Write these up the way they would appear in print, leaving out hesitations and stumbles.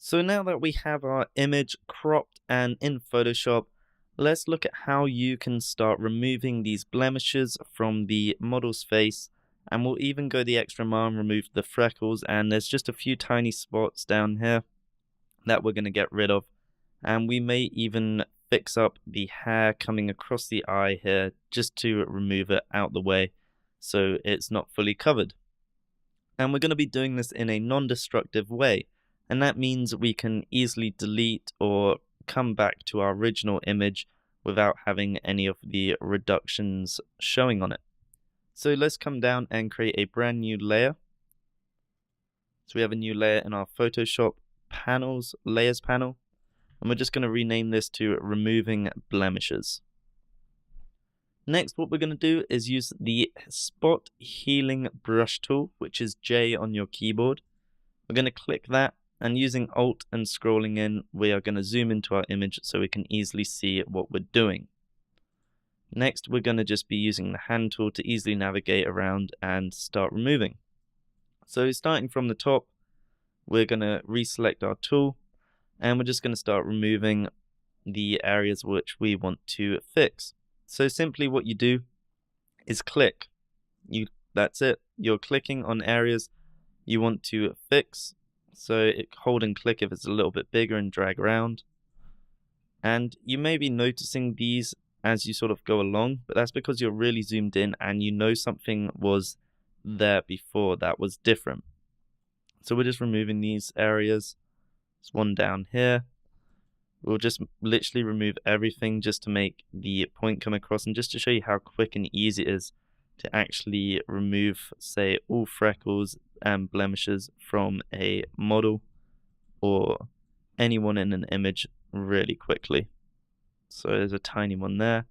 So now that we have our image cropped and in Photoshop, let's look at how you can start removing these blemishes from the model's face. And we'll even go the extra mile and remove the freckles. And there's just a few tiny spots down here that we're going to get rid of. And we may even fix up the hair coming across the eye here just to remove it out the way so it's not fully covered. And we're going to be doing this in a non-destructive way. And that means we can easily delete or come back to our original image without having any of the reductions showing on it. So let's come down and create a brand new layer. So we have a new layer in our Photoshop panels, layers panel. And we're just going to rename this to removing blemishes. Next, what we're going to do is use the spot healing brush tool, which is J on your keyboard. We're going to click that, and using Alt and scrolling in, we are going to zoom into our image so we can easily see what we're doing. Next, we're going to just be using the hand tool to easily navigate around and start removing. So starting from the top, we're going to reselect our tool, and we're just going to start removing the areas which we want to fix. So simply what you do is click. That's it. You're clicking on areas you want to fix. So hold and click if it's a little bit bigger and drag around. And you may be noticing these as you sort of go along, but that's because you're really zoomed in and you know something was there before that was different. So we're just removing these areas. There's one down here. We'll just literally remove everything just to make the point come across and just to show you how quick and easy it is to actually remove, say, all freckles and blemishes from a model or anyone in an image really quickly. So there's a tiny one there.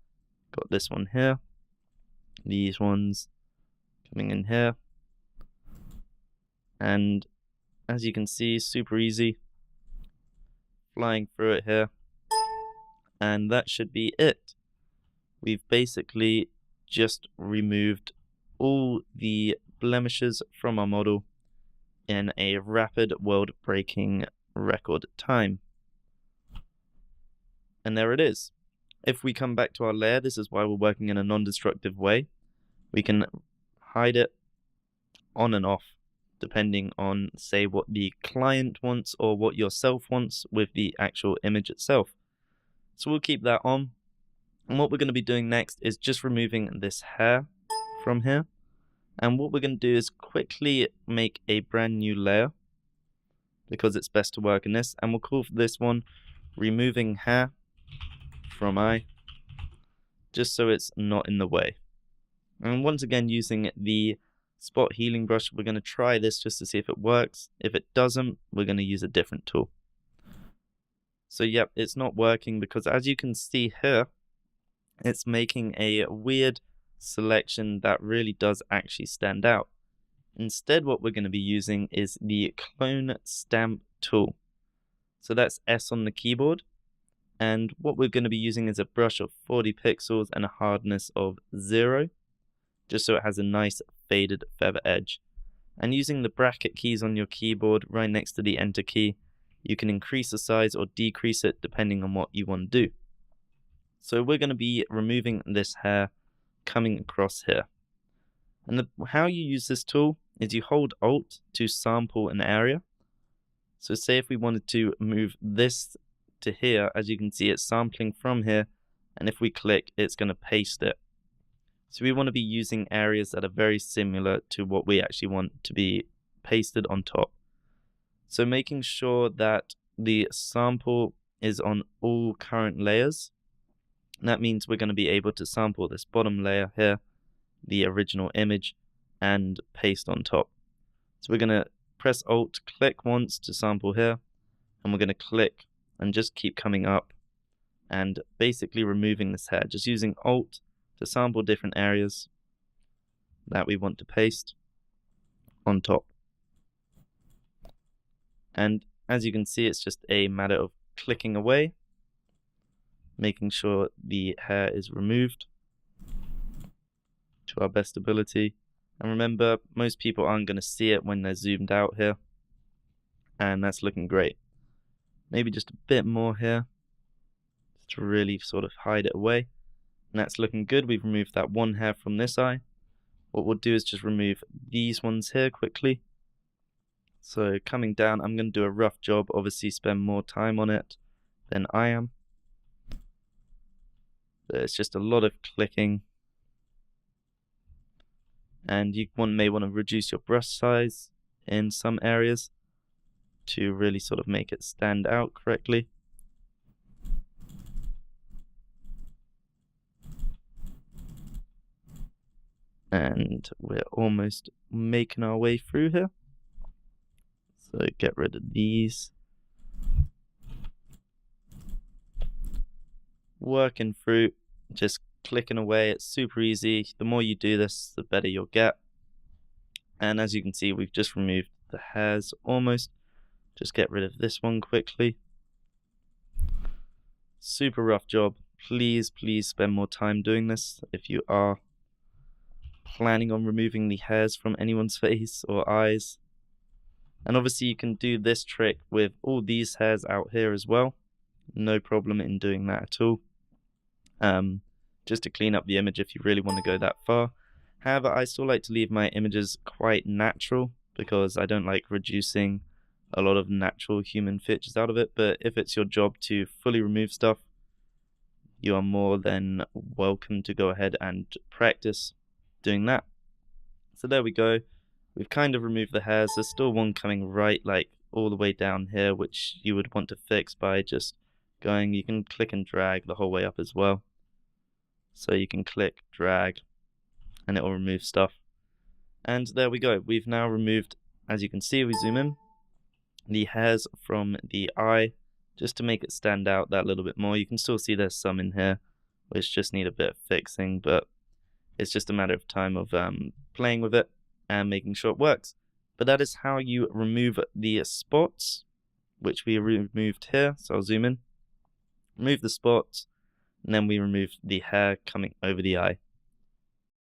Got this one here. These ones coming in here. And as you can see, super easy. Flying through it here, and that should be it. We've basically just removed all the blemishes from our model in a rapid world-breaking record time. And there it is. If we come back to our layer, this is why we're working in a non-destructive way. We can hide it on and off depending on, say, what the client wants or what yourself wants with the actual image itself. So we'll keep that on. And what we're going to be doing next is just removing this hair from here. And what we're going to do is quickly make a brand new layer because it's best to work in this. And we'll call this one removing hair from eye, just so it's not in the way. And once again, using the spot healing brush, we're going to try this just to see if it works. If it doesn't, we're going to use a different tool. So yep, it's not working because as you can see here, it's making a weird selection that really does actually stand out. Instead, what we're going to be using is the clone stamp tool. So that's S on the keyboard. And what we're going to be using is a brush of 40 pixels and a hardness of 0. Just so it has a nice faded feather edge. And using the bracket keys on your keyboard right next to the enter key, you can increase the size or decrease it depending on what you want to do. So we're going to be removing this hair coming across here. And how you use this tool is you hold Alt to sample an area. So say if we wanted to move this to here, as you can see it's sampling from here, and if we click, it's going to paste it. So we want to be using areas that are very similar to what we actually want to be pasted on top. So making sure that the sample is on all current layers. That means we're going to be able to sample this bottom layer here, the original image, and paste on top. So we're going to press Alt, click once to sample here, and we're going to click and just keep coming up and basically removing this hair, just using Alt to sample different areas that we want to paste on top. And as you can see, it's just a matter of clicking away, making sure the hair is removed to our best ability. And remember, most people aren't going to see it when they're zoomed out here. And that's looking great. Maybe just a bit more here, just to really sort of hide it away. And that's looking good. We've removed that one hair from this eye. What we'll do is just remove these ones here quickly. So coming down, I'm going to do a rough job, obviously spend more time on it than I am. But it's just a lot of clicking. And you may want to reduce your brush size in some areas to really sort of make it stand out correctly. And we're almost making our way through here. So get rid of these. Working through, just clicking away. It's super easy. The more you do this, the better you'll get. And as you can see, we've just removed the hairs almost. Just get rid of this one quickly. Super rough job. Please spend more time doing this if you are planning on removing the hairs from anyone's face or eyes. And obviously you can do this trick with all these hairs out here as well. No problem in doing that at all. Just to clean up the image if you really want to go that far. However, I still like to leave my images quite natural because I don't like reducing a lot of natural human features out of it. But if it's your job to fully remove stuff, you are more than welcome to go ahead and practice doing that. So there we go. We've kind of removed the hairs. There's still one coming right like all the way down here, which you would want to fix by just going. You can click and drag the whole way up as well. So you can click, drag, and it will remove stuff. And there we go. We've now removed, as you can see, we zoom in, the hairs from the eye, just to make it stand out that little bit more. You can still see there's some in here which just need a bit of fixing, but it's just a matter of time of playing with it and making sure it works. But that is how you remove the spots, which we removed here. So I'll zoom in, remove the spots, and then we remove the hair coming over the eye.